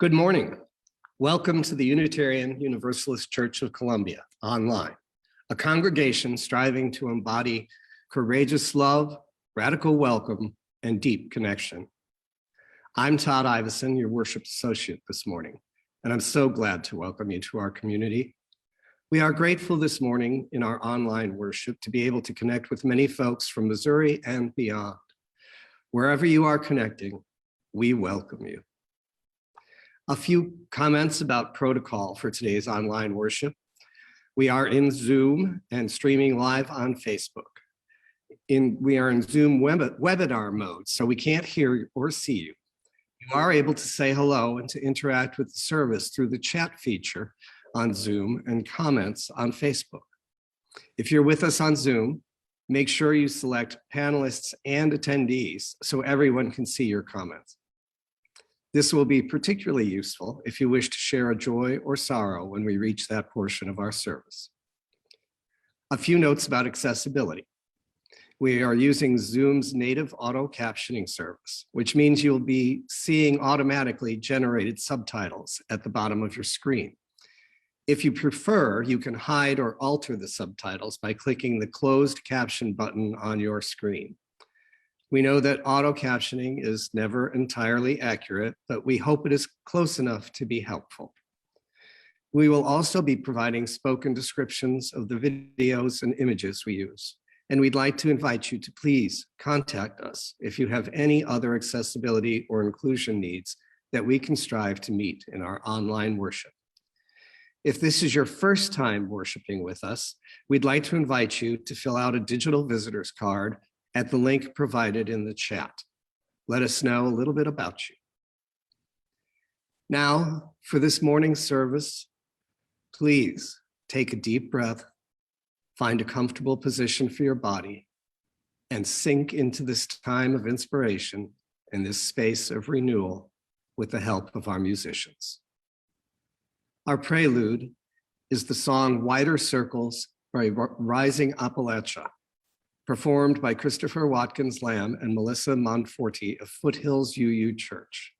Good morning. Welcome to the Unitarian Universalist Church of Columbia online, a congregation striving to embody courageous love, radical welcome, and deep connection. I'm Todd Iveson, your worship associate this morning, and I'm so glad to welcome you to our community. We are grateful this morning in our online worship to be able to connect with many folks from Missouri and beyond. Wherever you are connecting, we welcome you. A few comments about protocol for today's online worship. We are in Zoom and streaming live on Facebook. We are in Zoom webinar mode, so we can't hear or see you. You are able to say hello and to interact with the service through the chat feature on Zoom and comments on Facebook. If you're with us on Zoom, make sure you select panelists and attendees so everyone can see your comments. This will be particularly useful if you wish to share a joy or sorrow when we reach that portion of our service. A few notes about accessibility. We are using Zoom's native auto captioning service, which means you'll be seeing automatically generated subtitles at the bottom of your screen. If you prefer, you can hide or alter the subtitles by clicking the closed caption button on your screen. We know that auto captioning is never entirely accurate, but we hope it is close enough to be helpful. We will also be providing spoken descriptions of the videos and images we use, and we'd like to invite you to please contact us if you have any other accessibility or inclusion needs that we can strive to meet in our online worship. If this is your first time worshiping with us, we'd like to invite you to fill out a digital visitor's card at the link provided in the chat. Let us know a little bit about you. Now, for this morning's service, please take a deep breath, find a comfortable position for your body, and sink into this time of inspiration and this space of renewal with the help of our musicians. Our prelude is the song Wider Circles by Rising Appalachia, performed by Christopher Watkins Lamb and Melissa Monforti of Foothills UU Church.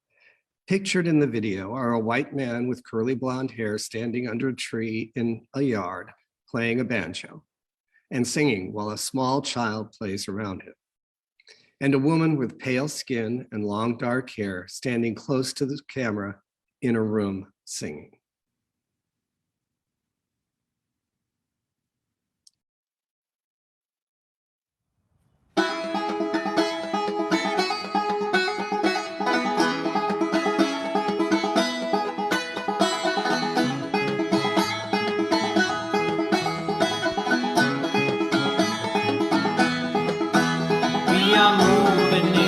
Pictured in the video are a white man with curly blonde hair standing under a tree in a yard playing a banjo and singing while a small child plays around him, and a woman with pale skin and long dark hair standing close to the camera in a room singing. We are moving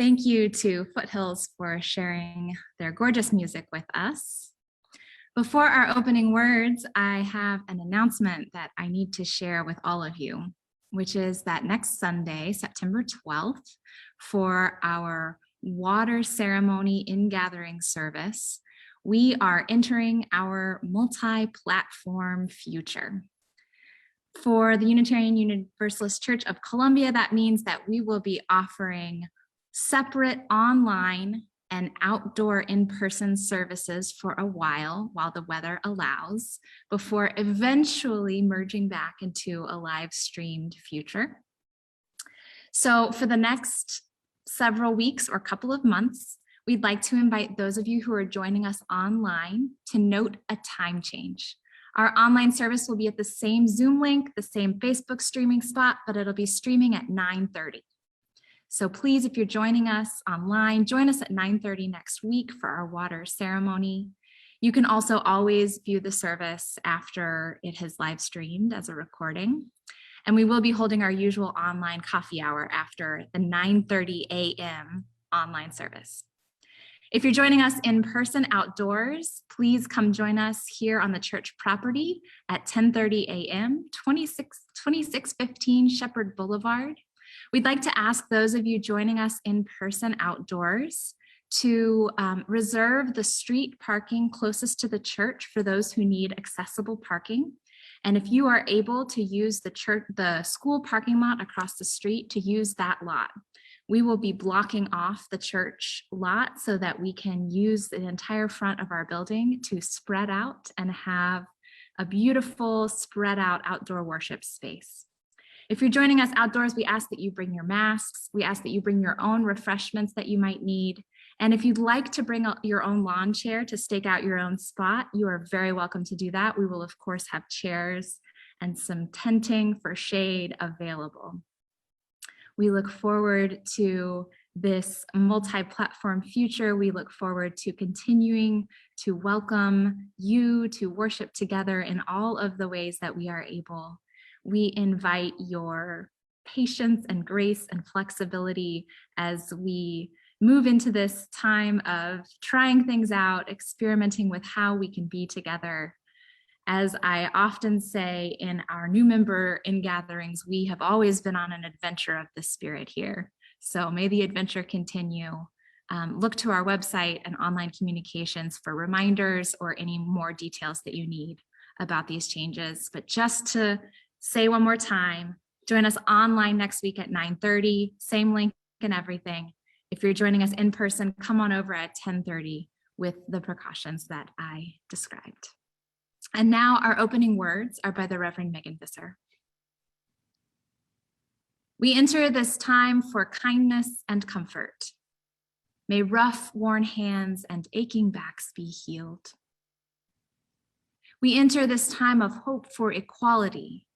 Thank you to Foothills for sharing their gorgeous music with us. Before our opening words, I have an announcement that I need to share with all of you, which is that next Sunday, September 12th, for our water ceremony in-gathering service, we are entering our multi-platform future. For the Unitarian Universalist Church of Columbia, that means that we will be offering separate online and outdoor in-person services for a while the weather allows, before eventually merging back into a live streamed future. So for the next several weeks or couple of months, we'd like to invite those of you who are joining us online to note a time change. Our online service will be at the same Zoom link, the same Facebook streaming spot, but it'll be streaming at 9:30. So please, if you're joining us online, join us at 9:30 next week for our water ceremony. You can also always view the service after it has live streamed as a recording. And we will be holding our usual online coffee hour after the 9:30 a.m. online service. If you're joining us in person outdoors, please come join us here on the church property at 10:30 a.m., 2615 Shepherd Boulevard. We'd like to ask those of you joining us in person outdoors to reserve the street parking closest to the church for those who need accessible parking. And if you are able to use the school parking lot across the street, to use that lot. We will be blocking off the church lot so that we can use the entire front of our building to spread out and have a beautiful spread out outdoor worship space. If you're joining us outdoors, we ask that you bring your masks. We ask that you bring your own refreshments that you might need. And if you'd like to bring your own lawn chair to stake out your own spot, you are very welcome to do that. We will, of course, have chairs and some tenting for shade available. We look forward to this multi-platform future. We look forward to continuing to welcome you to worship together in all of the ways that we are able. We invite your patience and grace and flexibility as we move into this time of trying things out, experimenting with how we can be together. As I often say in our new member in gatherings, we have always been on an adventure of the Spirit here. So may the adventure continue. Look to our website and online communications for reminders or any more details that you need about these changes. But just to say one more time, join us online next week at 9:30, same link and everything. If you're joining us in person, come on over at 10:30 with the precautions that I described. And now our opening words are by the Reverend Megan Visser. We enter this time for kindness and comfort. May rough, worn hands and aching backs be healed. We enter this time of hope for equality.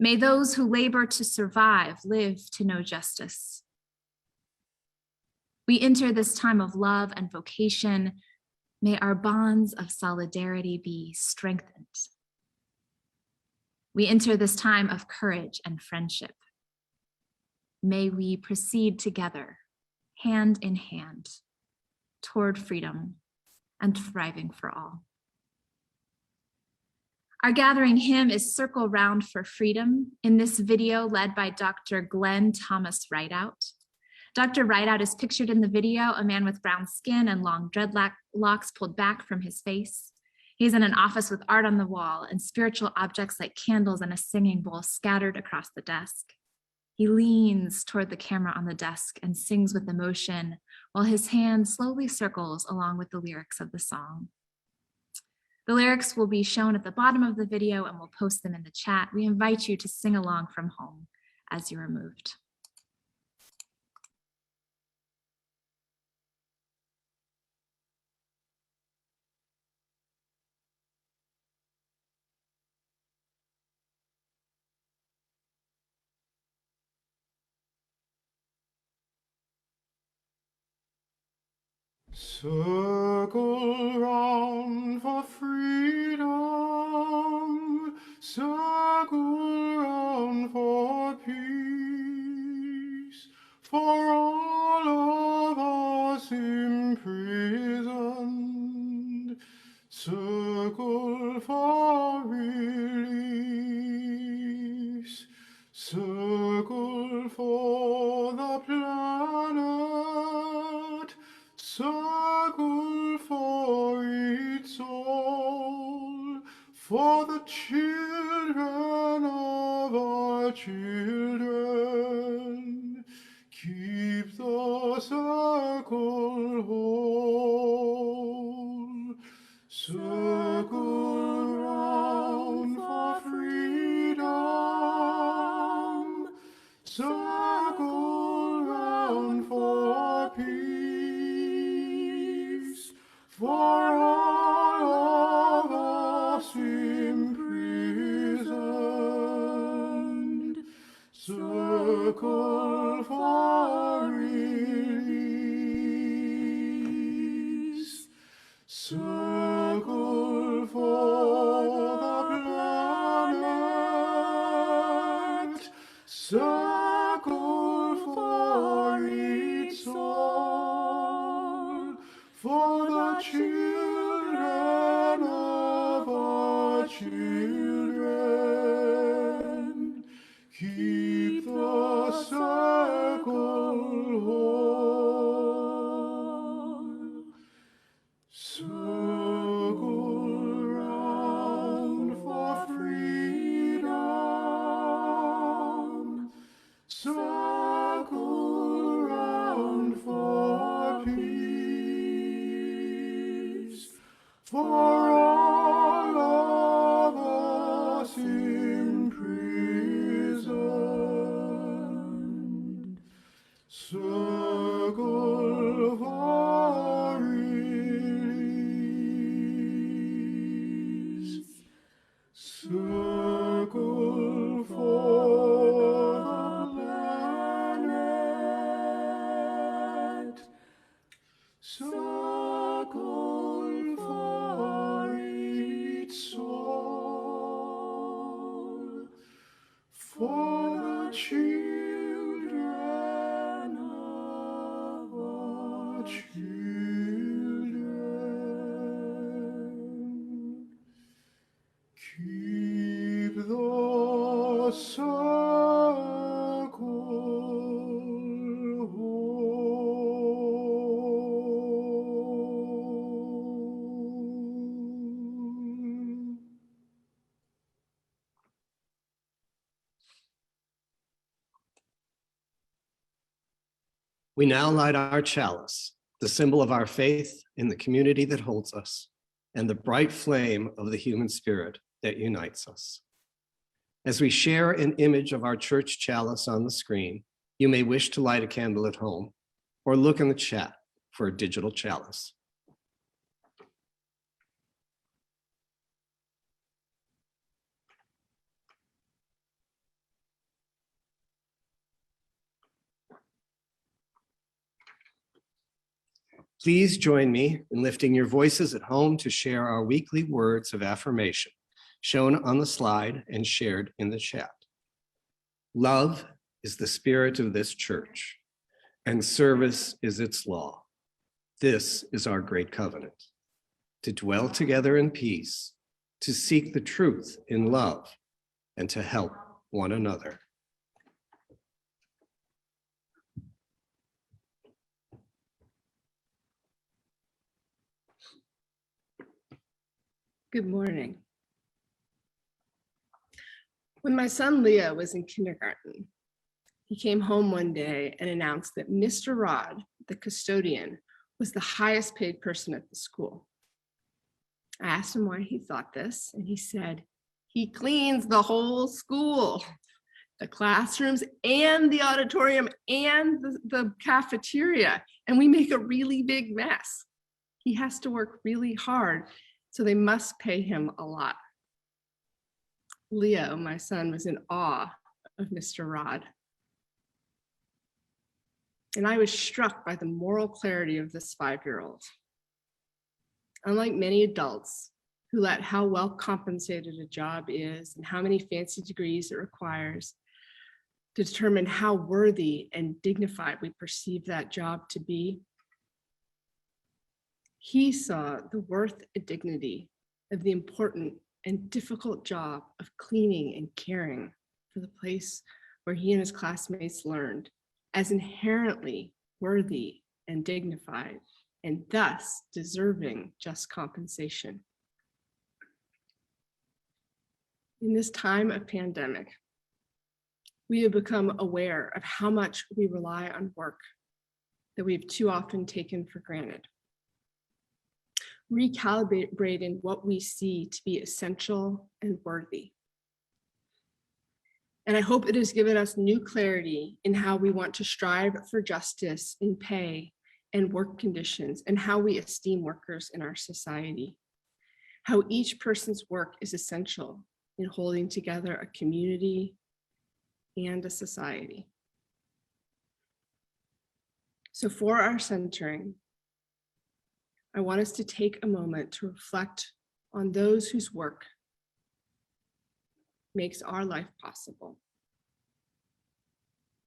May those who labor to survive live to know justice. We enter this time of love and vocation. May our bonds of solidarity be strengthened. We enter this time of courage and friendship. May we proceed together, hand in hand, toward freedom and thriving for all. Our gathering hymn is Circle Round for Freedom, in this video led by Dr. Glenn Thomas Rideout. Dr. Rideout is pictured in the video, a man with brown skin and long dreadlocks pulled back from his face. He's in an office with art on the wall and spiritual objects like candles and a singing bowl scattered across the desk. He leans toward the camera on the desk and sings with emotion while his hand slowly circles along with the lyrics of the song. The lyrics will be shown at the bottom of the video and we'll post them in the chat. We invite you to sing along from home as you are moved. Circle round for freedom, circle round for peace, for all Circle for the planet, circle for its soul, for the children of our children. Keep the circle whole. Circle round for freedom. Circle round for peace. For all of us imprisoned. Circle for release. Circle for the planet. Circle for its soul. For the children of our children. Keep the circle whole. Circle round for freedom. Circle round for peace. For all of us imprisoned. Circle for release. Circle for the planet. Circle for its soul. For the children of our children. Keep the circle whole. We now light our chalice, the symbol of our faith in the community that holds us, and the bright flame of the human spirit that unites us. As we share an image of our church chalice on the screen, you may wish to light a candle at home or look in the chat for a digital chalice. Please join me in lifting your voices at home to share our weekly words of affirmation, shown on the slide and shared in the chat. Love is the spirit of this church, and service is its law. This is our great covenant, to dwell together in peace, to seek the truth in love, and to help one another. Good morning. When my son Leo was in kindergarten, he came home one day and announced that Mr. Rod, the custodian, was the highest paid person at the school. I asked him why he thought this, and he said, he cleans the whole school, the classrooms and the auditorium and the cafeteria, and we make a really big mess. He has to work really hard, so they must pay him a lot. Leo, my son, was in awe of Mr. Rod. And I was struck by the moral clarity of this 5-year-old. Unlike many adults who let how well compensated a job is and how many fancy degrees it requires to determine how worthy and dignified we perceive that job to be, he saw the worth and dignity of the important and difficult job of cleaning and caring for the place where he and his classmates learned, as inherently worthy and dignified, and thus deserving just compensation. In this time of pandemic, we have become aware of how much we rely on work that we've too often taken for granted. Recalibrating what we see to be essential and worthy. And I hope it has given us new clarity in how we want to strive for justice in pay and work conditions, and how we esteem workers in our society. How each person's work is essential in holding together a community and a society. So for our centering, I want us to take a moment to reflect on those whose work makes our life possible,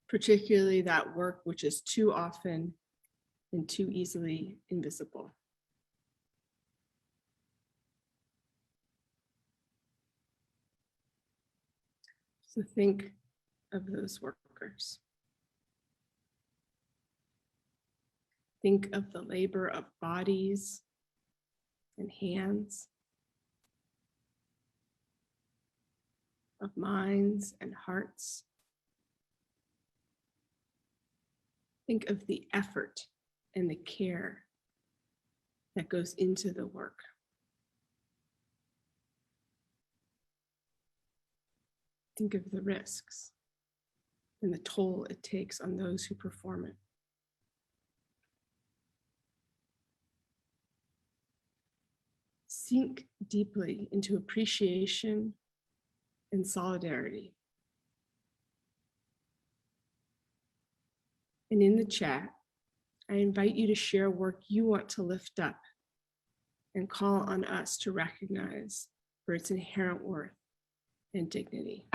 particularly that work which is too often and too easily invisible. So think of those workers. Think of the labor of bodies and hands, of minds and hearts. Think of the effort and the care that goes into the work. Think of the risks and the toll it takes on those who perform it. Sink deeply into appreciation and solidarity. And in the chat, I invite you to share work you want to lift up and call on us to recognize for its inherent worth and dignity.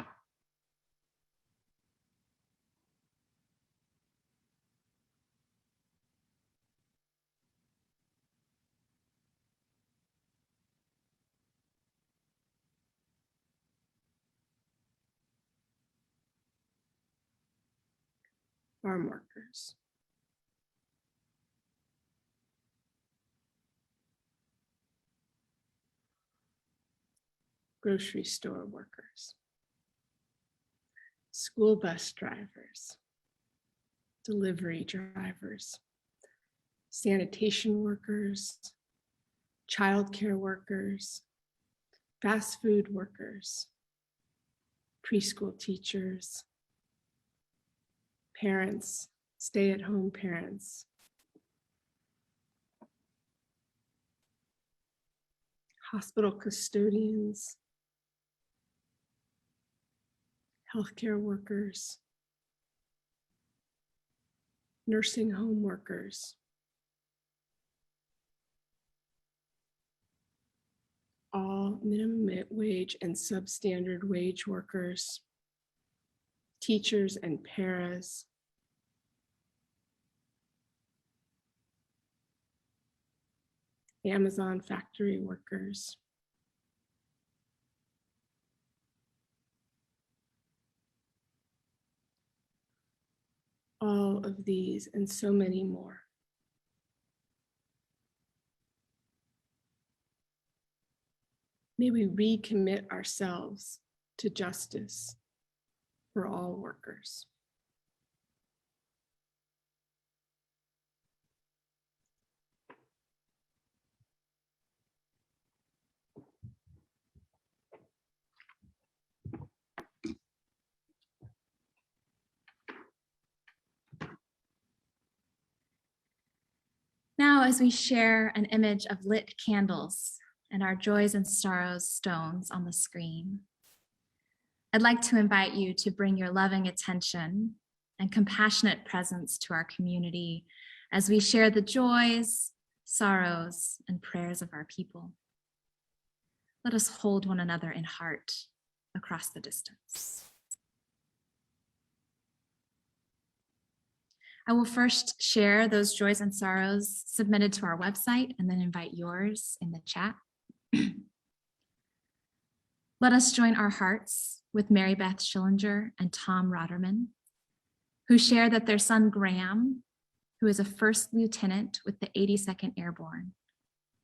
Farm workers. Grocery store workers. School bus drivers. Delivery drivers. Sanitation workers. Childcare workers. Fast food workers. Preschool teachers. Parents, stay-at-home parents, hospital custodians, healthcare workers, nursing home workers, all minimum wage and substandard wage workers, teachers and paras, Amazon factory workers, all of these and so many more. May we recommit ourselves to justice for all workers. Now, as we share an image of lit candles and our joys and sorrows stones on the screen, I'd like to invite you to bring your loving attention and compassionate presence to our community as we share the joys, sorrows, and prayers of our people. Let us hold one another in heart across the distance. I will first share those joys and sorrows submitted to our website and then invite yours in the chat. Let us join our hearts with Mary Beth Schillinger and Tom Rotterman, who share that their son Graham, who is a first lieutenant with the 82nd Airborne,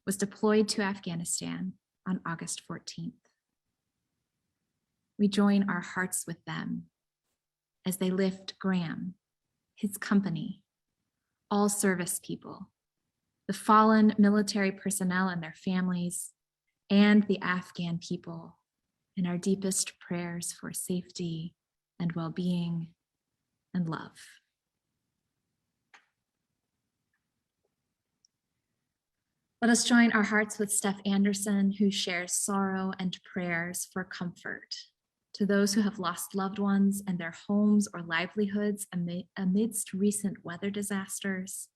was deployed to Afghanistan on August 14th. We join our hearts with them as they lift Graham, his company, all service people, the fallen military personnel and their families, and the Afghan people in our deepest prayers for safety and well-being and love. Let us join our hearts with Steph Anderson, who shares sorrow and prayers for comfort to those who have lost loved ones and their homes or livelihoods amidst recent weather disasters,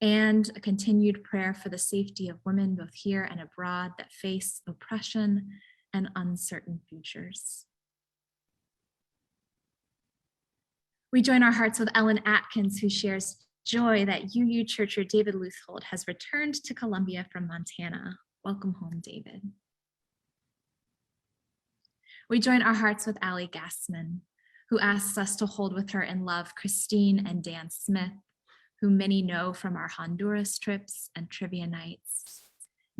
and a continued prayer for the safety of women both here and abroad that face oppression and uncertain futures. We join our hearts with Ellen Atkins, who shares joy that UU Churcher David Leuthold has returned to Columbia from Montana. Welcome home, David. We join our hearts with Allie Gassman, who asks us to hold with her in love Christine and Dan Smith, who many know from our Honduras trips and trivia nights.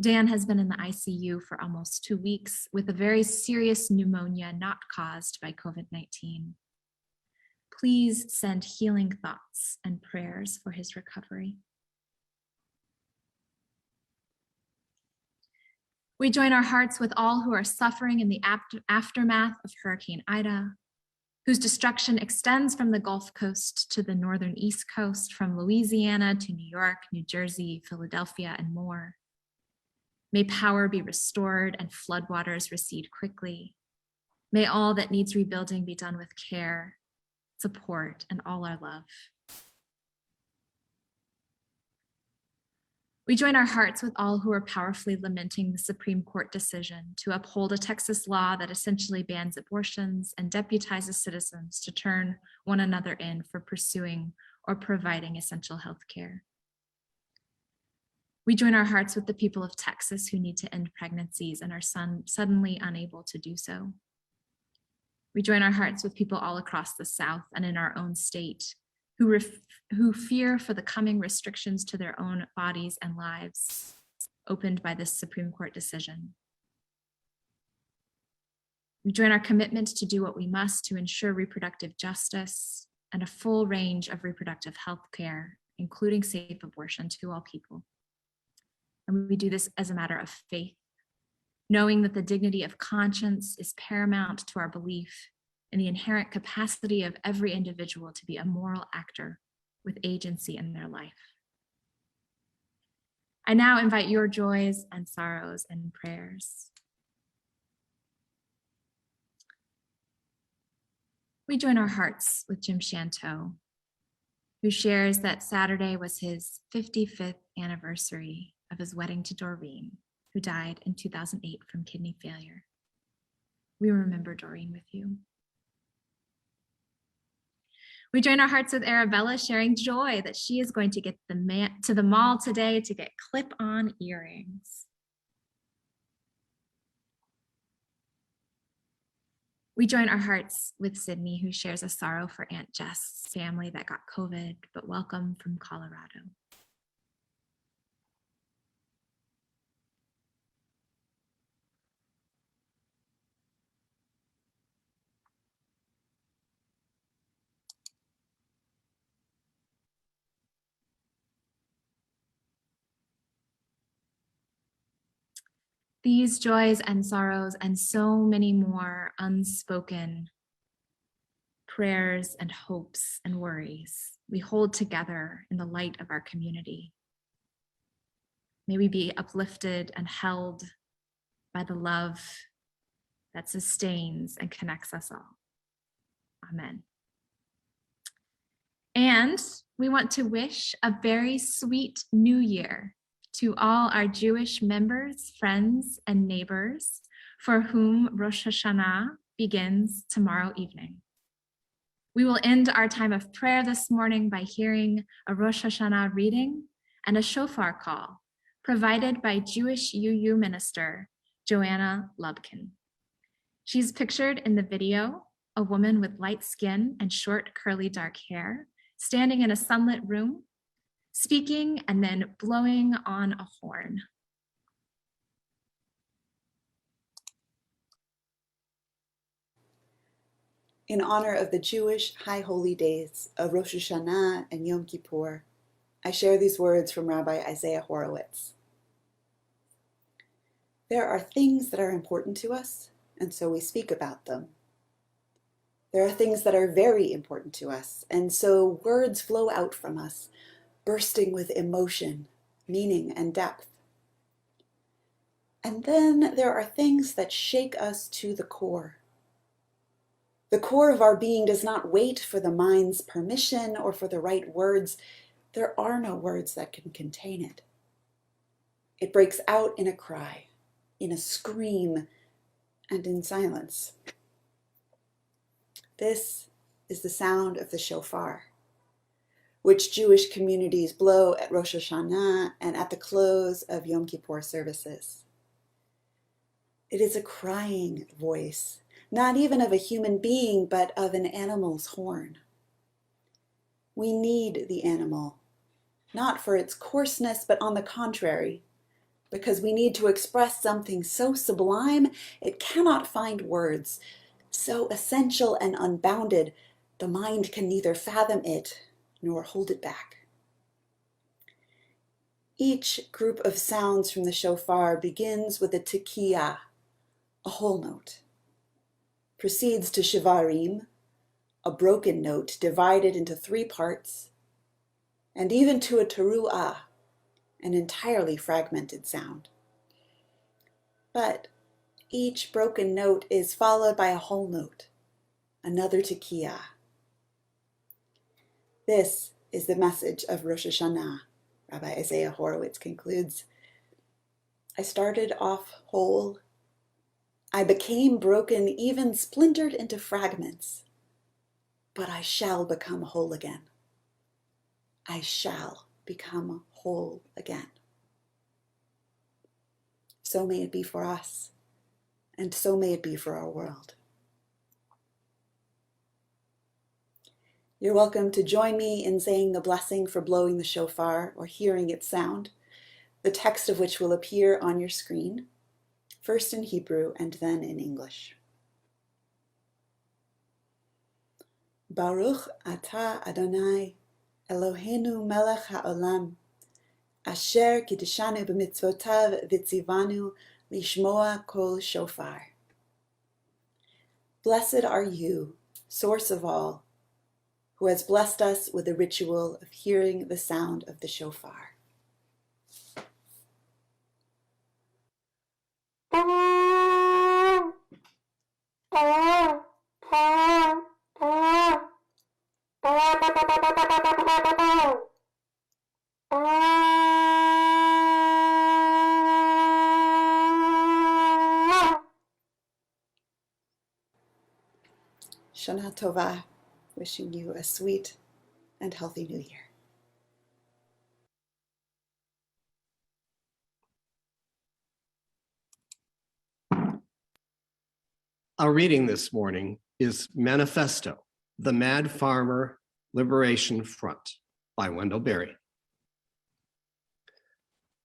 Dan has been in the ICU for almost 2 weeks with a very serious pneumonia not caused by COVID-19. Please send healing thoughts and prayers for his recovery. We join our hearts with all who are suffering in the aftermath of Hurricane Ida, whose destruction extends from the Gulf Coast to the northern East Coast, from Louisiana to New York, New Jersey, Philadelphia, and more. May power be restored and floodwaters recede quickly. May all that needs rebuilding be done with care, support, and all our love. We join our hearts with all who are powerfully lamenting the Supreme Court decision to uphold a Texas law that essentially bans abortions and deputizes citizens to turn one another in for pursuing or providing essential health care. We join our hearts with the people of Texas who need to end pregnancies and are suddenly unable to do so. We join our hearts with people all across the South and in our own state who fear for the coming restrictions to their own bodies and lives opened by this Supreme Court decision. We join our commitment to do what we must to ensure reproductive justice and a full range of reproductive health care, including safe abortion to all people. And we do this as a matter of faith, knowing that the dignity of conscience is paramount to our belief in the inherent capacity of every individual to be a moral actor with agency in their life. I now invite your joys and sorrows and prayers. We join our hearts with Jim Shanto, who shares that Saturday was his 55th anniversary of his wedding to Doreen, who died in 2008 from kidney failure. We remember Doreen with you. We join our hearts with Arabella, sharing joy that she is going to get to the mall today to get clip-on earrings. We join our hearts with Sydney, who shares a sorrow for Aunt Jess's family that got COVID, but welcome from Colorado. These joys and sorrows and so many more unspoken prayers and hopes and worries we hold together in the light of our community. May we be uplifted and held by the love that sustains and connects us all. Amen. And we want to wish a very sweet new year to all our Jewish members, friends, and neighbors for whom Rosh Hashanah begins tomorrow evening. We will end our time of prayer this morning by hearing a Rosh Hashanah reading and a shofar call provided by Jewish UU minister Joanna Lubkin. She's pictured in the video, a woman with light skin and short, curly, dark hair, standing in a sunlit room, speaking and then blowing on a horn. In honor of the Jewish high holy days of Rosh Hashanah and Yom Kippur, I share these words from Rabbi Isaiah Horowitz. There are things that are important to us, and so we speak about them. There are things that are very important to us, and so words flow out from us, bursting with emotion, meaning, and depth. And then there are things that shake us to the core. The core of our being does not wait for the mind's permission or for the right words. There are no words that can contain it. It breaks out in a cry, in a scream, and in silence. This is the sound of the shofar, which Jewish communities blow at Rosh Hashanah and at the close of Yom Kippur services. It is a crying voice, not even of a human being, but of an animal's horn. We need the animal, not for its coarseness, but on the contrary, because we need to express something so sublime it cannot find words, so essential and unbounded, the mind can neither fathom it nor hold it back. Each group of sounds from the shofar begins with a tekiah, a whole note, proceeds to shivarim, a broken note divided into 3 parts, and even to a teruah, an entirely fragmented sound. But each broken note is followed by a whole note, another tekiah. This is the message of Rosh Hashanah, Rabbi Isaiah Horowitz concludes. I started off whole. I became broken, even splintered into fragments. But I shall become whole again. I shall become whole again. So may it be for us, and so may it be for our world. You're welcome to join me in saying the blessing for blowing the shofar or hearing its sound, the text of which will appear on your screen, first in Hebrew and then in English. Baruch atah Adonai, Eloheinu melech haolam, asher kiddushanu b'mitzvotav v'tzivanu lishmoa kol shofar. Blessed are you, source of all, who has blessed us with the ritual of hearing the sound of the shofar. Shana Tova, wishing you a sweet and healthy new year. Our reading this morning is Manifesto, The Mad Farmer Liberation Front by Wendell Berry.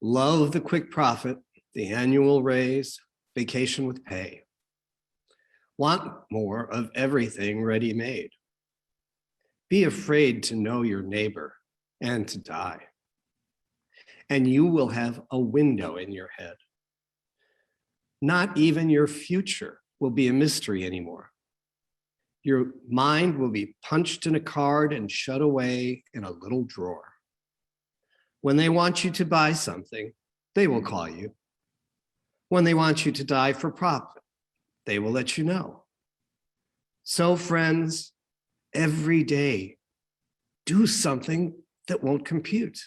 Love the quick profit, the annual raise, vacation with pay. Want more of everything ready-made. Be afraid to know your neighbor and to die. And you will have a window in your head. Not even your future will be a mystery anymore. Your mind will be punched in a card and shut away in a little drawer. When they want you to buy something, they will call you. When they want you to die for profit, they will let you know. So friends, every day, do something that won't compute.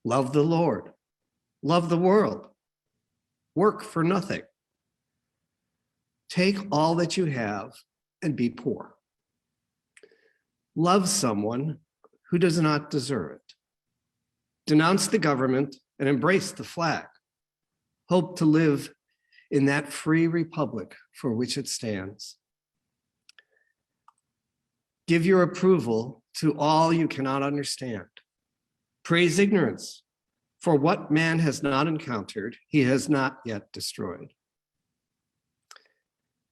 Love the Lord, love the world, work for nothing. Take all that you have and be poor. Love someone who does not deserve it. Denounce the government and embrace the flag. Hope to live in that free republic for which it stands. Give your approval to all you cannot understand. Praise ignorance, for what man has not encountered, he has not yet destroyed.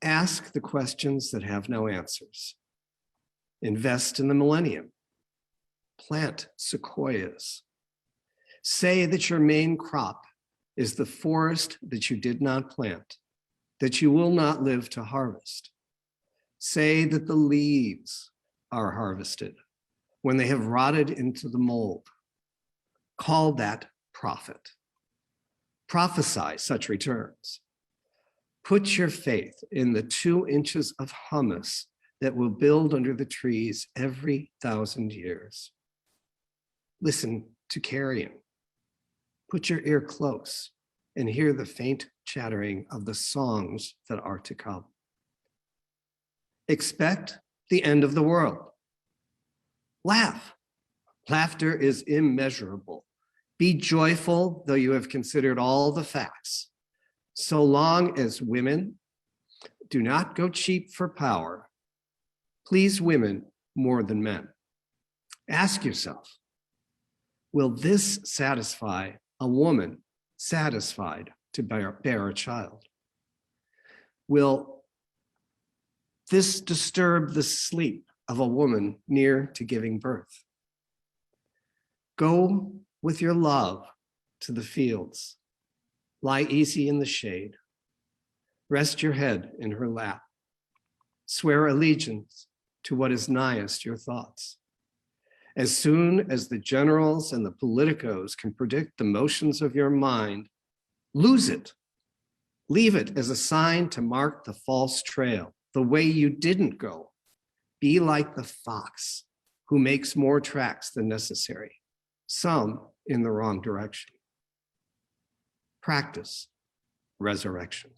Ask the questions that have no answers. Invest in the millennium. Plant sequoias. Say that your main crop is the forest that you did not plant, that you will not live to harvest. Say that the leaves are harvested when they have rotted into the mold. Call that profit. Prophesy such returns. Put your faith in the 2 inches of humus that will build under the trees every 1,000 years. Listen to carrion. Put your ear close and hear the faint chattering of the songs that are to come. Expect the end of the world. Laugh. Laughter is immeasurable. Be joyful, though you have considered all the facts. So long as women do not go cheap for power, please women more than men. Ask yourself, will this satisfy a woman satisfied to bear a child? Will this disturb the sleep of a woman near to giving birth? Go with your love to the fields. Lie easy in the shade. Rest your head in her lap. Swear allegiance to what is nighest your thoughts. As soon as the generals and the politicos can predict the motions of your mind, lose it. Leave it as a sign to mark the false trail, the way you didn't go. Be like the fox who makes more tracks than necessary, some in the wrong direction. Practice resurrection.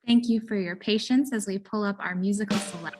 Thank you for your patience as we pull up our musical selection.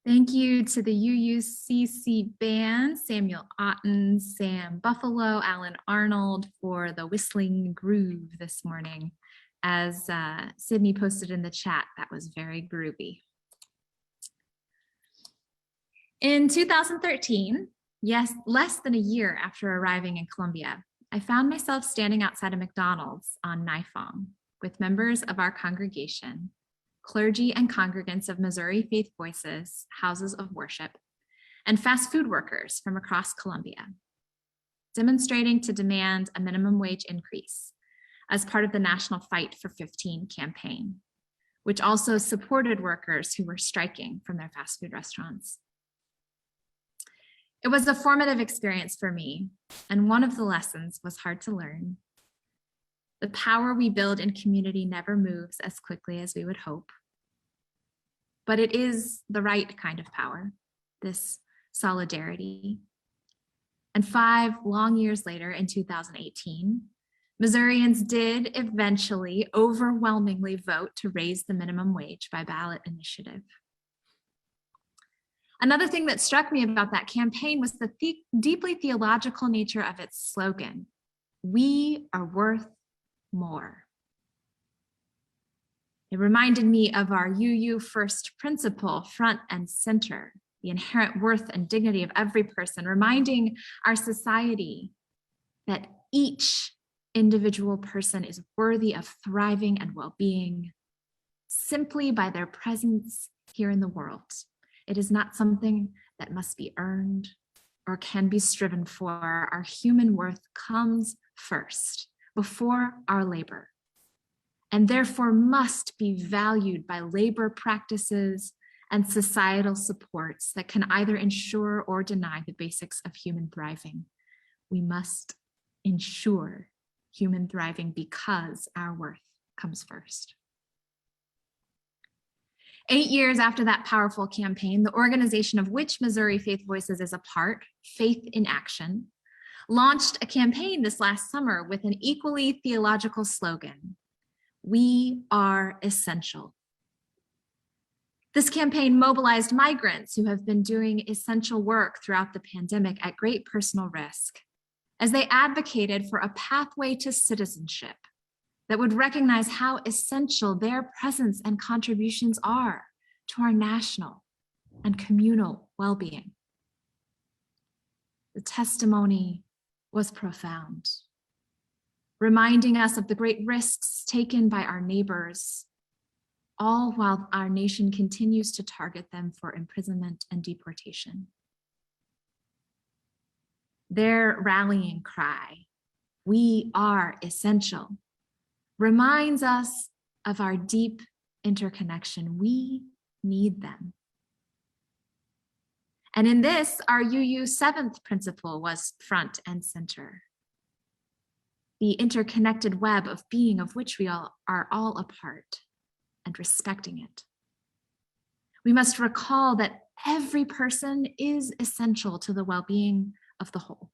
Thank you to the UUCC band, Samuel Otten, Sam Buffalo, Alan Arnold for the whistling groove this morning. As Sydney posted in the chat, that was very groovy. In 2013, yes, less than a year after arriving in Columbia, I found myself standing outside a McDonald's on Nifong with members of our congregation, clergy and congregants of Missouri Faith Voices, houses of worship, and fast food workers from across Columbia, demonstrating to demand a minimum wage increase as part of the National Fight for 15 campaign, which also supported workers who were striking from their fast food restaurants. It was a formative experience for me, and one of the lessons was hard to learn. The power we build in community never moves as quickly as we would hope. But it is the right kind of power, this solidarity. And 5 long years later, in 2018, Missourians did eventually overwhelmingly vote to raise the minimum wage by ballot initiative. Another thing that struck me about that campaign was the deeply theological nature of its slogan, "We are worth more." It reminded me of our UU first principle, front and center, the inherent worth and dignity of every person, reminding our society that each individual person is worthy of thriving and well-being simply by their presence here in the world. It is not something that must be earned or can be striven for. Our human worth comes first, before our labor, and therefore must be valued by labor practices and societal supports that can either ensure or deny the basics of human thriving. We must ensure human thriving because our worth comes first. 8 years after that powerful campaign, the organization of which Missouri Faith Voices is a part, Faith in Action, launched a campaign this last summer with an equally theological slogan, "We are essential." This campaign mobilized migrants who have been doing essential work throughout the pandemic at great personal risk, as they advocated for a pathway to citizenship that would recognize how essential their presence and contributions are to our national and communal well-being. The testimony was profound, reminding us of the great risks taken by our neighbors, all while our nation continues to target them for imprisonment and deportation. Their rallying cry, "We are essential," reminds us of our deep interconnection. We need them. And in this, our UU 7th principle was front and center. The interconnected web of being of which we all are all a part, and respecting it. We must recall that every person is essential to the well-being of the whole.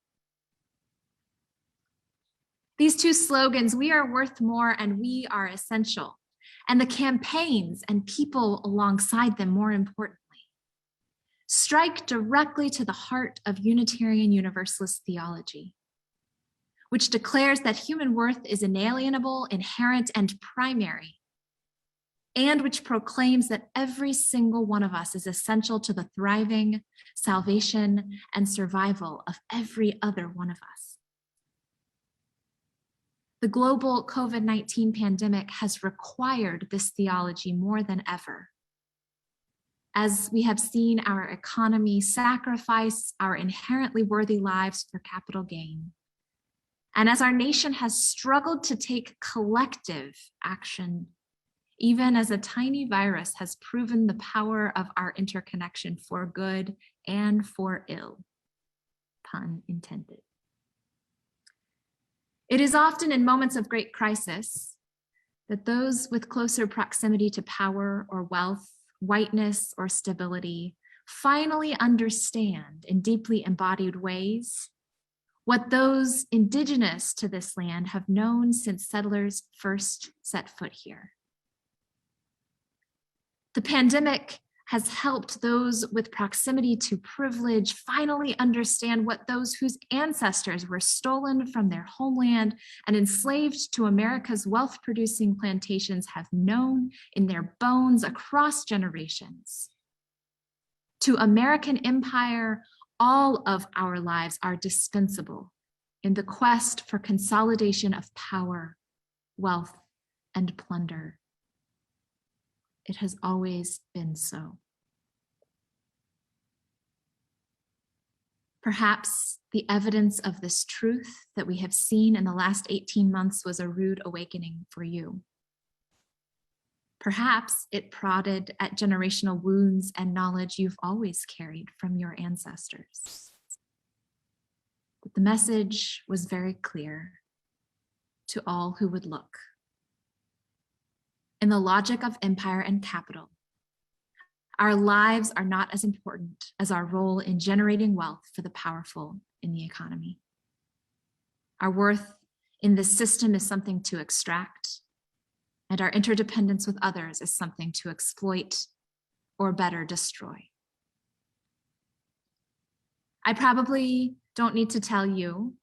These two slogans, "We are worth more" and "We are essential," and the campaigns and people alongside them, more importantly, strike directly to the heart of Unitarian Universalist theology, which declares that human worth is inalienable, inherent, and primary, and which proclaims that every single one of us is essential to the thriving, salvation, and survival of every other one of us. The global COVID-19 pandemic has required this theology more than ever, as we have seen our economy sacrifice our inherently worthy lives for capital gain, and as our nation has struggled to take collective action, even as a tiny virus has proven the power of our interconnection for good and for ill, pun intended. It is often in moments of great crisis that those with closer proximity to power or wealth, whiteness or stability finally understand in deeply embodied ways what those indigenous to this land have known since settlers first set foot here. The pandemic has helped those with proximity to privilege finally understand what those whose ancestors were stolen from their homeland and enslaved to America's wealth-producing plantations have known in their bones across generations. To American empire, all of our lives are dispensable in the quest for consolidation of power, wealth, and plunder. It has always been so. Perhaps the evidence of this truth that we have seen in the last 18 months was a rude awakening for you. Perhaps it prodded at generational wounds and knowledge you've always carried from your ancestors. But the message was very clear to all who would look. In the logic of empire and capital, our lives are not as important as our role in generating wealth for the powerful in the economy. Our worth in this system is something to extract, and our interdependence with others is something to exploit or better destroy. I probably don't need to tell you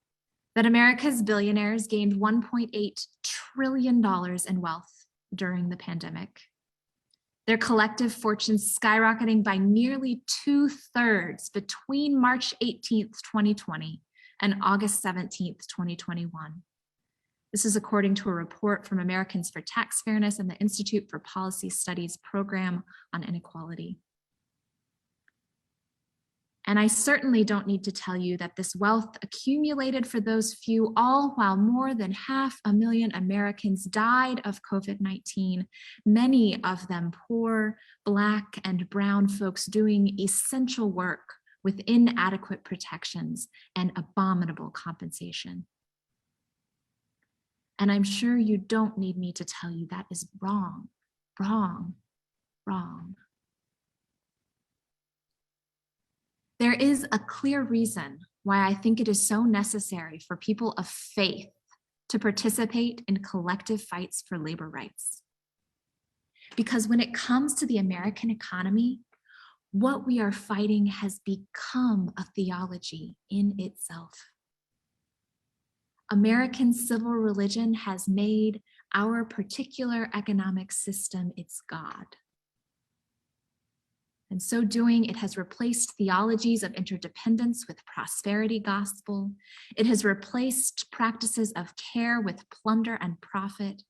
that America's billionaires gained $1.8 trillion in wealth during the pandemic. Their collective fortunes skyrocketing by nearly 2/3 between March 18th, 2020 and August 17th, 2021. This is according to a report from Americans for Tax Fairness and the Institute for Policy Studies Program on Inequality. And I certainly don't need to tell you that this wealth accumulated for those few, all while more than 500,000 Americans died of COVID-19, many of them poor, Black, and brown folks doing essential work with inadequate protections and abominable compensation. And I'm sure you don't need me to tell you that is wrong, wrong, wrong. There is a clear reason why I think it is so necessary for people of faith to participate in collective fights for labor rights. Because when it comes to the American economy, what we are fighting has become a theology in itself. American civil religion has made our particular economic system its God. In so doing, it has replaced theologies of interdependence with prosperity gospel. It has replaced practices of care with plunder and profit.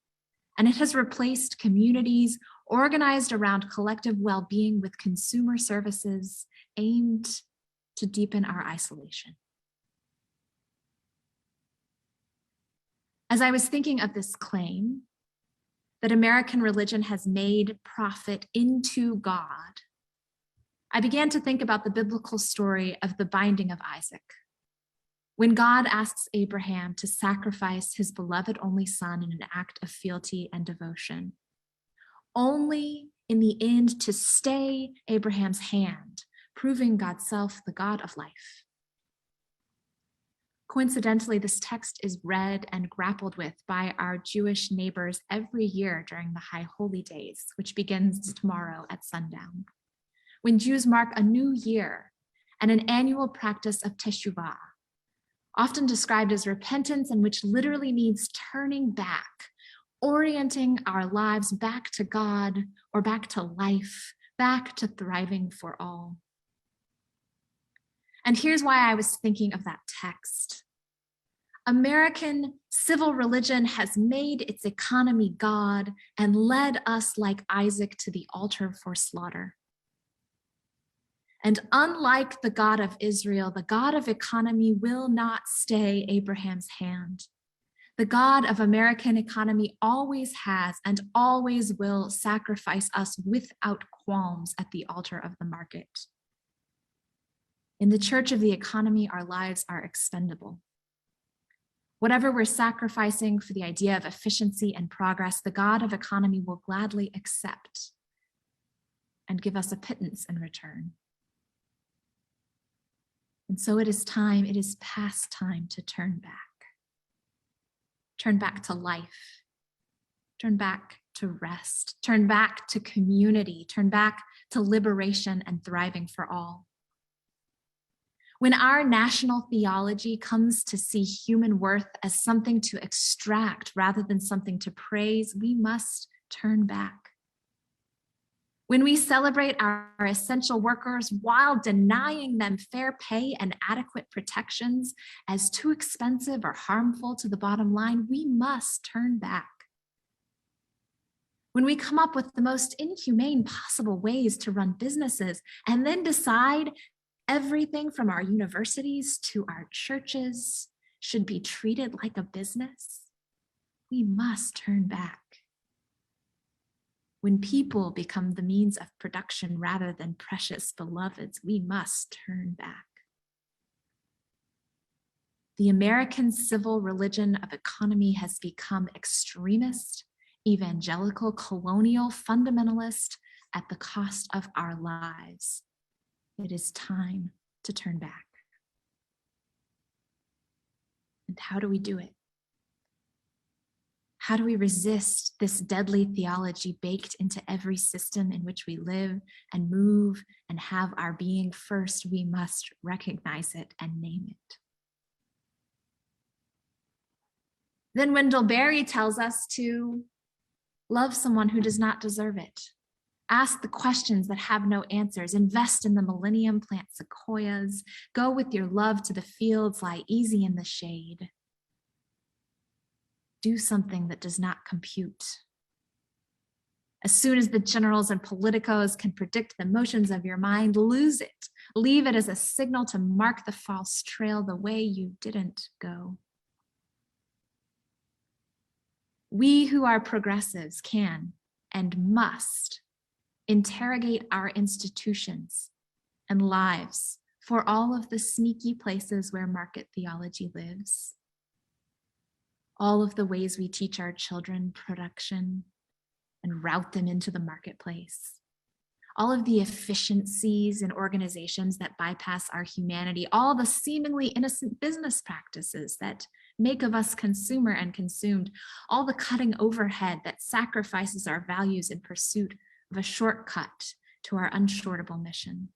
And it has replaced communities organized around collective well-being with consumer services aimed to deepen our isolation. As I was thinking of this claim that American religion has made profit into God, I began to think about the biblical story of the binding of Isaac. When God asks Abraham to sacrifice his beloved only son in an act of fealty and devotion, only in the end to stay Abraham's hand, proving God's self the God of life. Coincidentally, this text is read and grappled with by our Jewish neighbors every year during the High Holy Days, which begins tomorrow at sundown, when Jews mark a new year and an annual practice of teshuvah, often described as repentance, and which literally means turning back, orienting our lives back to God or back to life, back to thriving for all. And here's why I was thinking of that text. American civil religion has made its economy God and led us like Isaac to the altar for slaughter. And unlike the God of Israel, the God of economy will not stay Abraham's hand. The God of American economy always has and always will sacrifice us without qualms at the altar of the market. In the church of the economy, our lives are expendable. Whatever we're sacrificing for the idea of efficiency and progress, the God of economy will gladly accept and give us a pittance in return. And so it is past time to turn back. Turn back to life. Turn back to rest, turn back to community, turn back to liberation and thriving for all. When our national theology comes to see human worth as something to extract rather than something to praise, we must turn back. When we celebrate our essential workers while denying them fair pay and adequate protections as too expensive or harmful to the bottom line, we must turn back. When we come up with the most inhumane possible ways to run businesses and then decide everything from our universities to our churches should be treated like a business, we must turn back. When people become the means of production rather than precious beloveds, we must turn back. The American civil religion of economy has become extremist, evangelical, colonial, fundamentalist at the cost of our lives. It is time to turn back. And how do we do it? How do we resist this deadly theology baked into every system in which we live and move and have our being? First, we must recognize it and name it. Then Wendell Berry tells us to love someone who does not deserve it. Ask the questions that have no answers. Invest in the millennium, plant sequoias. Go with your love to the fields, lie easy in the shade. Do something that does not compute. As soon as the generals and politicos can predict the motions of your mind, lose it. Leave it as a signal to mark the false trail the way you didn't go. We who are progressives can and must interrogate our institutions and lives for all of the sneaky places where market theology lives. All of the ways we teach our children production and route them into the marketplace. All of the efficiencies in organizations that bypass our humanity, all the seemingly innocent business practices that make of us consumer and consumed, all the cutting overhead that sacrifices our values in pursuit of a shortcut to our unshortable mission.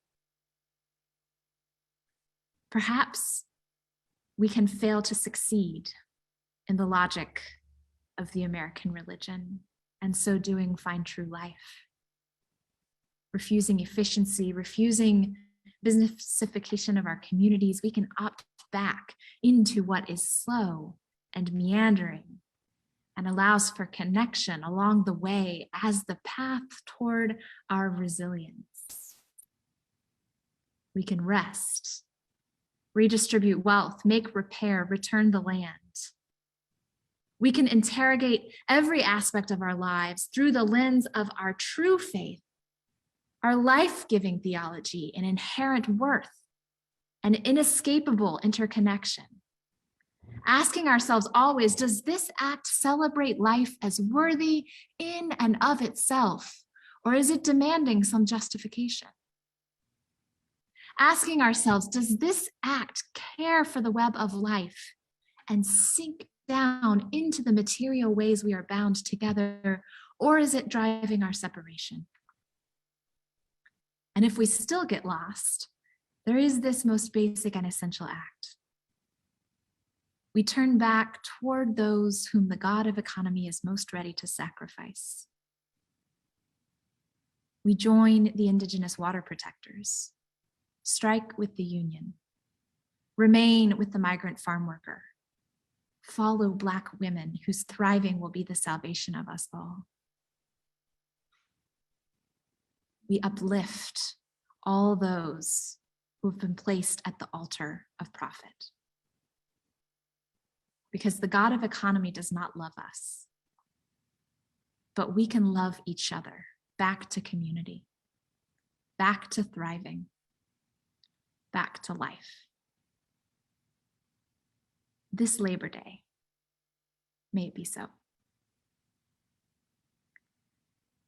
Perhaps we can fail to succeed in the logic of the American religion, and so doing find true life. Refusing efficiency, refusing businessification of our communities, we can opt back into what is slow and meandering and allows for connection along the way as the path toward our resilience. We can rest, redistribute wealth, make repair, return the land. We can interrogate every aspect of our lives through the lens of our true faith, our life-giving theology and inherent worth, and inescapable interconnection. Asking ourselves always, does this act celebrate life as worthy in and of itself, or is it demanding some justification? Asking ourselves, does this act care for the web of life and sink down into the material ways we are bound together, or is it driving our separation? And if we still get lost, there is this most basic and essential act. We turn back toward those whom the God of economy is most ready to sacrifice. We join the indigenous water protectors, strike with the union, remain with the migrant farm worker, follow Black women whose thriving will be the salvation of us all. We uplift all those who have been placed at the altar of profit. Because the God of economy does not love us, but we can love each other back to community, back to thriving, back to life. This Labor Day, may it be so.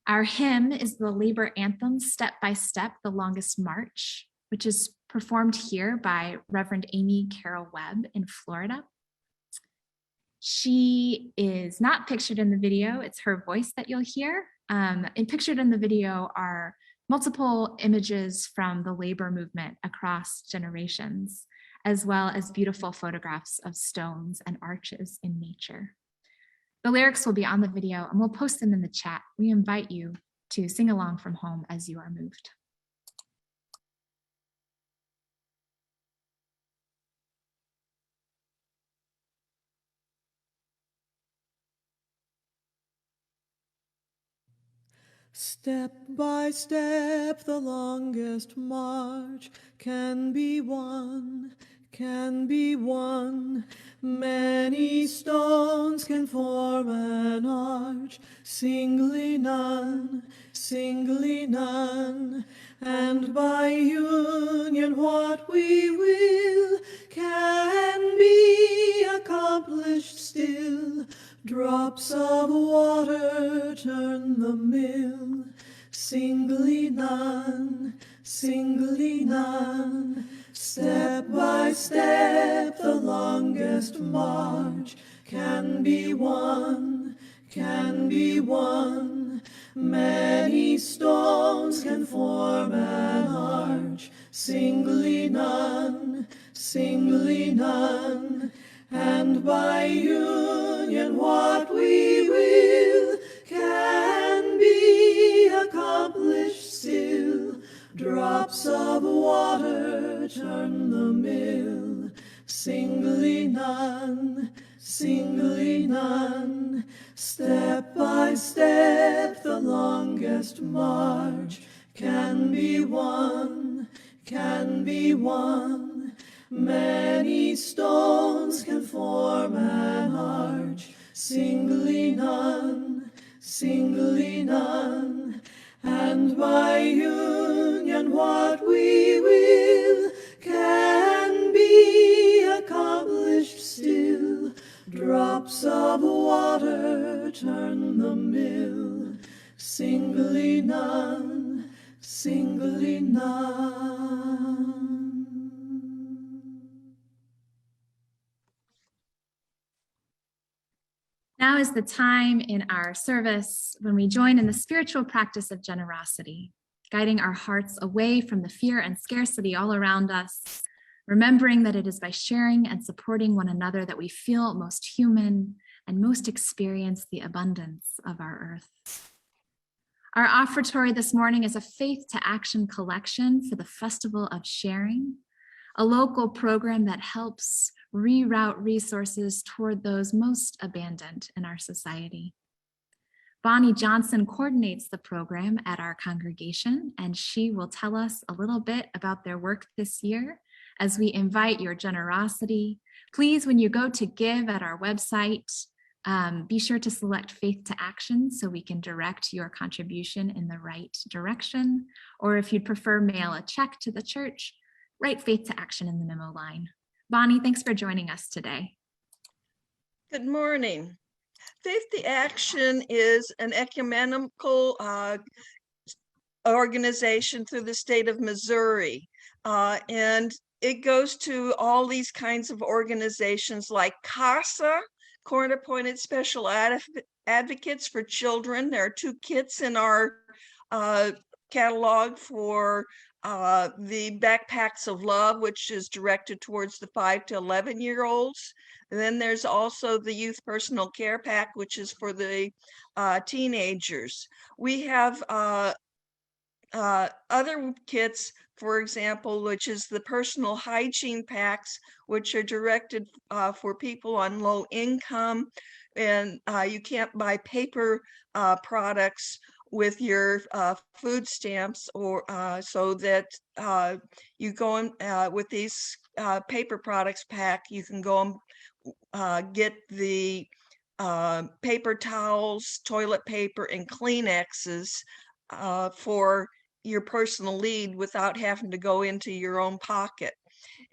Our hymn is the labor anthem, Step by Step, the Longest March, which is performed here by Reverend Amy Carol Webb in Florida. She is not pictured in the video. It's her voice that you'll hear. And pictured in the video are multiple images from the labor movement across generations, as well as beautiful photographs of stones and arches in nature. The lyrics will be on the video and we'll post them in the chat. We invite you to sing along from home as you are moved. Step by step, the longest march can be won, can be won. Many stones can form an arch, singly none, singly none. And by union what we will can be accomplished still. Drops of water turn the mill, singly none, singly none. Step by step, the longest march can be won, can be won. Many stones can form an arch, singly none, singly none. And by union what we will can be accomplished still. Drops of water turn the mill, singly none, singly none. Step by step, the longest march can be won, can be won. Many stones can form an arch, singly none, singly none. And by union what we will can be accomplished still. Drops of water turn the mill, singly none, singly none. Now is the time in our service when we join in the spiritual practice of generosity, guiding our hearts away from the fear and scarcity all around us, remembering that it is by sharing and supporting one another that we feel most human and most experience the abundance of our earth. Our offertory this morning is a Faith to Action collection for the Festival of Sharing, a local program that helps reroute resources toward those most abandoned in our society. Bonnie Johnson coordinates the program at our congregation, and she will tell us a little bit about their work this year as we invite your generosity. Please, when you go to give at our website, be sure to select Faith to Action so we can direct your contribution in the right direction. Or if you'd prefer, mail a check to the church, write Faith to Action in the memo line. Bonnie, thanks for joining us today. Good morning. Faith to Action is an ecumenical organization through the state of Missouri. And it goes to all these kinds of organizations like CASA, Court-Appointed Special Advocates for Children. There are 2 kits in our catalog for the Backpacks of Love, which is directed towards the 5 to 11-year-olds. And then there's also the Youth Personal Care Pack, which is for the teenagers. We have other kits, for example, which is the Personal Hygiene Packs, which are directed for people on low income. And you can't buy paper products with your food stamps, or so that you go in with these paper products pack, you can go and get the paper towels, toilet paper, and Kleenexes for your personal need without having to go into your own pocket.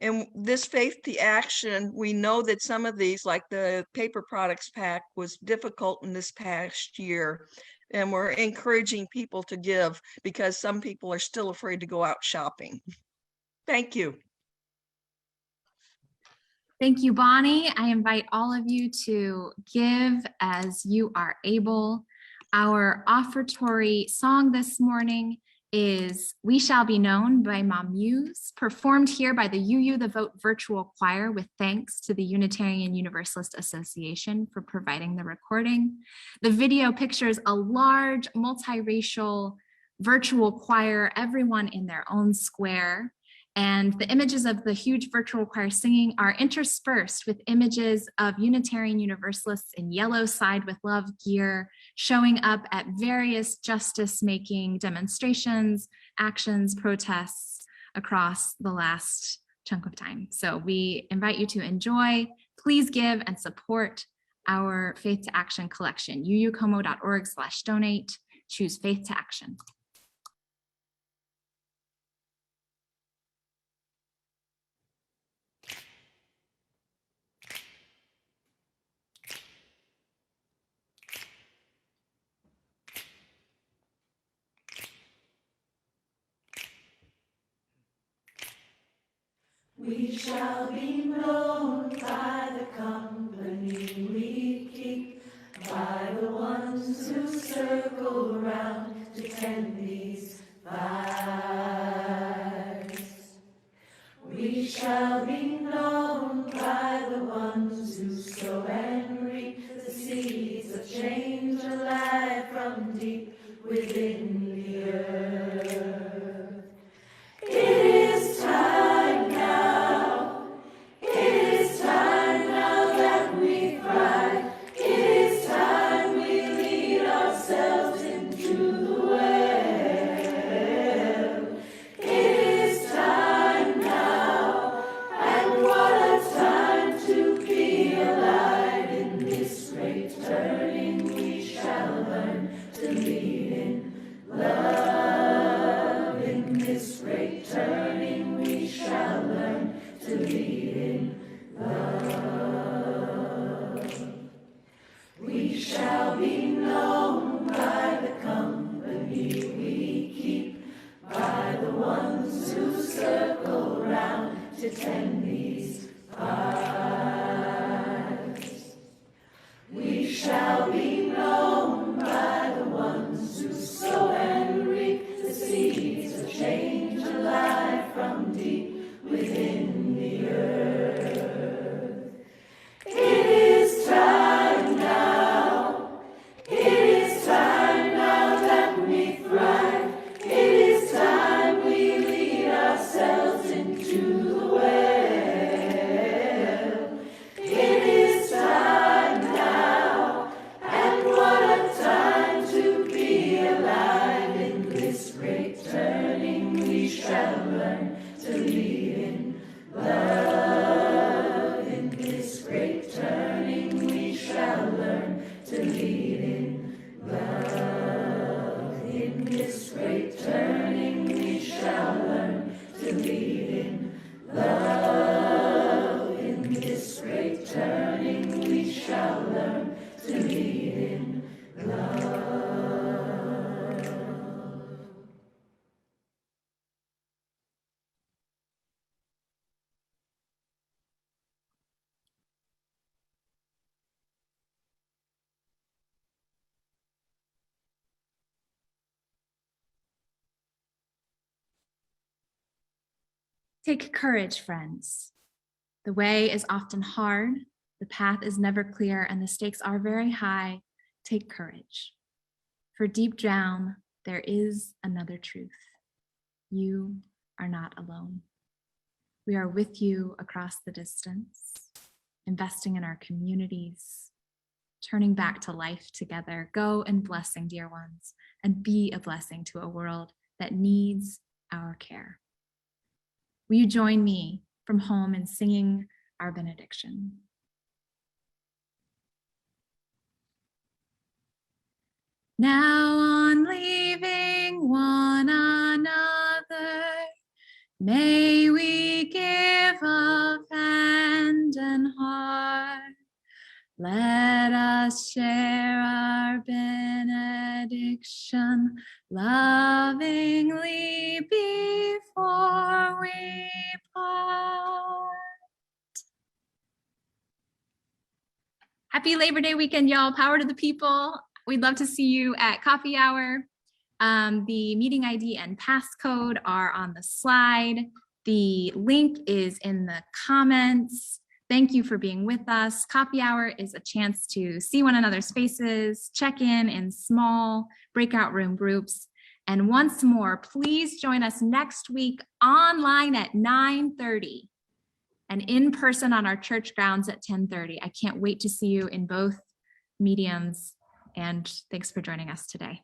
And this Faith to Action, we know that some of these, like the paper products pack, was difficult in this past year. And we're encouraging people to give because some people are still afraid to go out shopping. Thank you. Thank you, Bonnie. I invite all of you to give as you are able. Our offertory song this morning is We Shall Be Known by Mamuse, performed here by the UU The Vote virtual choir with thanks to the Unitarian Universalist Association for providing the recording. The video pictures a large multiracial virtual choir, everyone in their own square. And the images of the huge virtual choir singing are interspersed with images of Unitarian Universalists in yellow Side with Love gear showing up at various justice-making demonstrations, actions, protests across the last chunk of time. So we invite you to enjoy. Please give and support our Faith to Action collection, uucomo.org/donate. Choose Faith to Action. We shall be known by the company we keep, by the ones who circle around to tend these fires. We shall be known by the ones who sow and reap the seeds of change alive from deep within the earth. It is time now. It is time now that we cry. It is time we lead ourselves into the well. It is time now, and what a time to be alive in this great turning. We shall learn to lead in love. In this great turning, we shall learn to lead in love. We shall be known by the company we keep, by the ones who circle round to tend these fires. We shall be known by the ones who sow and reap the seeds of change alive from deep within the earth. It is time now. It is time now that we thrive. It is time we lead ourselves into the well. It is time now, and what a time to be alive in this great turning. We shall learn to lead in love. In this great turning, we shall learn to lead in love. In this great turning, we shall learn to lead in love. In this great turning, we shall learn to lead in love. Take courage, friends. The way is often hard, the path is never clear, and the stakes are very high. Take courage. For deep down, there is another truth. You are not alone. We are with you across the distance, investing in our communities, turning back to life together. Go in blessing, dear ones, and be a blessing to a world that needs our care. Will you join me from home in singing our benediction? Now on leaving one another, may we give of hand and heart. Let us share our benediction lovingly before we part. Happy Labor Day weekend, y'all. Power to the people. We'd love to see you at coffee hour. The meeting ID and passcode are on the slide. The link is in the comments. Thank you for being with us. Coffee hour is a chance to see one another's faces, check in small breakout room groups. And once more, please join us next week online at 9:30 and in person on our church grounds at 10:30. I can't wait to see you in both mediums. And thanks for joining us today.